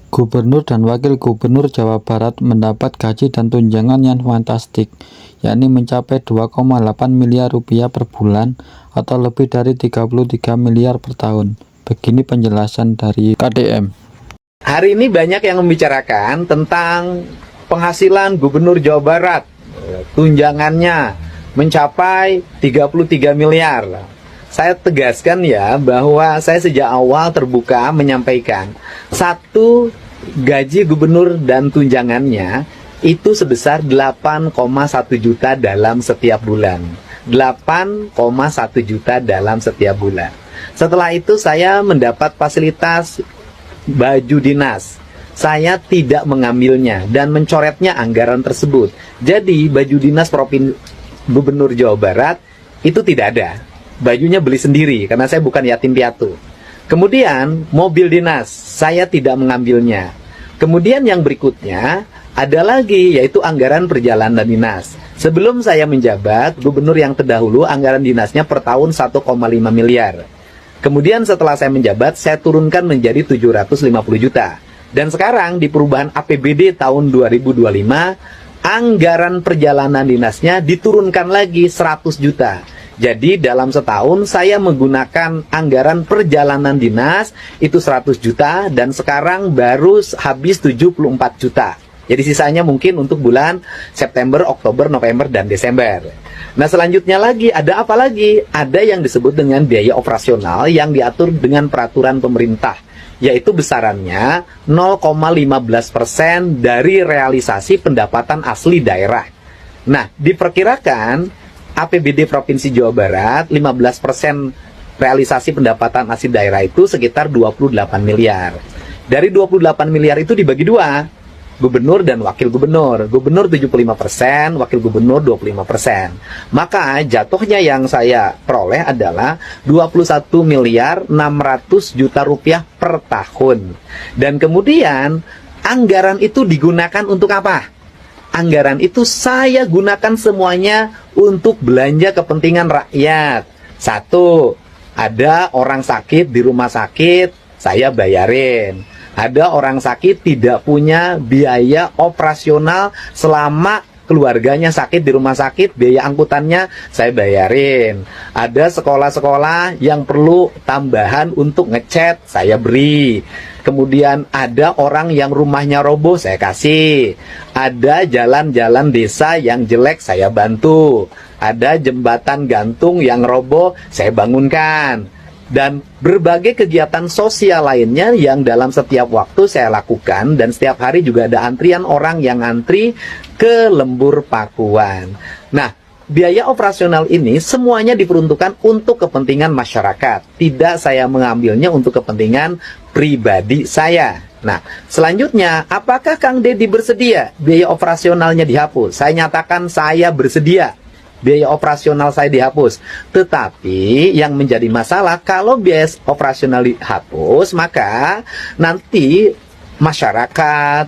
Gubernur dan Wakil Gubernur Jawa Barat mendapat gaji dan tunjangan yang fantastik, yakni mencapai 2,8 miliar rupiah per bulan atau lebih dari 33 miliar per tahun. Begini penjelasan dari KDM. Hari ini banyak yang membicarakan tentang penghasilan Gubernur Jawa Barat. Tunjangannya mencapai 33 miliar. Saya tegaskan ya bahwa saya sejak awal terbuka menyampaikan satu gaji gubernur dan tunjangannya itu sebesar 8,1 juta dalam setiap bulan. 8,1 juta dalam setiap bulan. Setelah itu saya mendapat fasilitas baju dinas. Saya tidak mengambilnya dan mencoretnya anggaran tersebut. Jadi baju dinas Gubernur Jawa Barat itu tidak ada. Bajunya beli sendiri karena saya bukan yatim piatu. Kemudian mobil dinas saya tidak mengambilnya. Kemudian yang berikutnya ada lagi yaitu anggaran perjalanan dinas. Sebelum saya menjabat, gubernur yang terdahulu anggaran dinasnya per tahun 1,5 miliar. Kemudian setelah saya menjabat, saya turunkan menjadi 750 juta. Dan sekarang di perubahan APBD tahun 2025, anggaran perjalanan dinasnya diturunkan lagi 100 juta. Jadi dalam setahun saya menggunakan anggaran perjalanan dinas itu 100 juta dan sekarang baru habis 74 juta. Jadi sisanya mungkin untuk bulan September, Oktober, November, dan Desember. Nah selanjutnya lagi, ada apa lagi? Ada yang disebut dengan biaya operasional yang diatur dengan peraturan pemerintah, yaitu besarannya 0,15% dari realisasi pendapatan asli daerah. Nah, diperkirakan APBD Provinsi Jawa Barat 15% realisasi pendapatan asli daerah itu sekitar 28 miliar. Dari 28 miliar itu dibagi dua, gubernur dan wakil gubernur. Gubernur 75%, wakil gubernur 25%. Maka jatuhnya yang saya peroleh adalah 21 miliar 600 juta rupiah per tahun. Dan kemudian anggaran itu digunakan untuk apa? Anggaran itu saya gunakan semuanya untuk belanja kepentingan rakyat. Satu, ada orang sakit di rumah sakit, saya bayarin. Ada orang sakit tidak punya biaya operasional selama keluarganya sakit di rumah sakit, biaya angkutannya saya bayarin. Ada sekolah-sekolah yang perlu tambahan untuk ngecat, saya beri. Kemudian ada orang yang rumahnya roboh, saya kasih. Ada jalan-jalan desa yang jelek, saya bantu. Ada jembatan gantung yang roboh, saya bangunkan. Dan berbagai kegiatan sosial lainnya yang dalam setiap waktu saya lakukan. Dan setiap hari juga ada antrian orang yang antri ke Lembur Pakuan. Nah, biaya operasional ini semuanya diperuntukkan untuk kepentingan masyarakat. Tidak saya mengambilnya untuk kepentingan pribadi saya. Nah, selanjutnya, apakah Kang Deddy bersedia biaya operasionalnya dihapus? Saya nyatakan saya bersedia. Biaya operasional saya dihapus. Tetapi yang menjadi masalah kalau biaya operasional dihapus, maka nanti masyarakat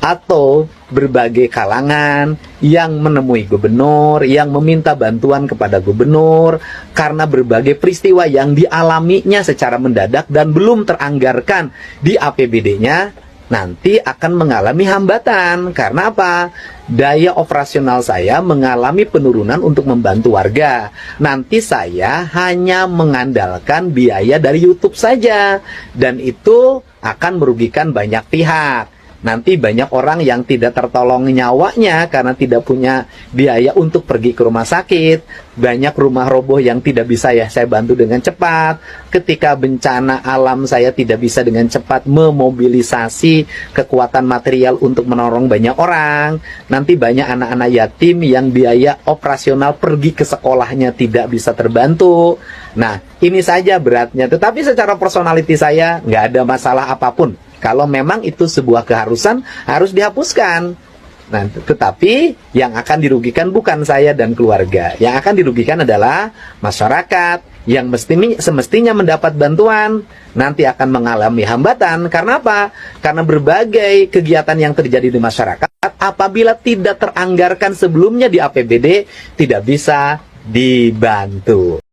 atau berbagai kalangan yang menemui gubernur, yang meminta bantuan kepada gubernur karena berbagai peristiwa yang dialaminya secara mendadak dan belum teranggarkan di APBD-nya, nanti akan mengalami hambatan. Karena apa? Daya operasional saya mengalami penurunan untuk membantu warga. Nanti saya hanya mengandalkan biaya dari YouTube saja, dan itu akan merugikan banyak pihak. Nanti banyak orang yang tidak tertolong nyawanya karena tidak punya biaya untuk pergi ke rumah sakit. Banyak rumah roboh yang tidak bisa saya bantu dengan cepat. Ketika bencana alam saya tidak bisa dengan cepat memobilisasi kekuatan material untuk menolong banyak orang. Nanti banyak anak-anak yatim yang biaya operasional pergi ke sekolahnya tidak bisa terbantu. Nah, ini saja beratnya. Tetapi secara personality saya nggak ada masalah apapun. Kalau memang itu sebuah keharusan, harus dihapuskan. Nah, tetapi yang akan dirugikan bukan saya dan keluarga. Yang akan dirugikan adalah masyarakat yang semestinya mendapat bantuan, nanti akan mengalami hambatan. Karena apa? Karena berbagai kegiatan yang terjadi di masyarakat, apabila tidak teranggarkan sebelumnya di APBD, tidak bisa dibantu.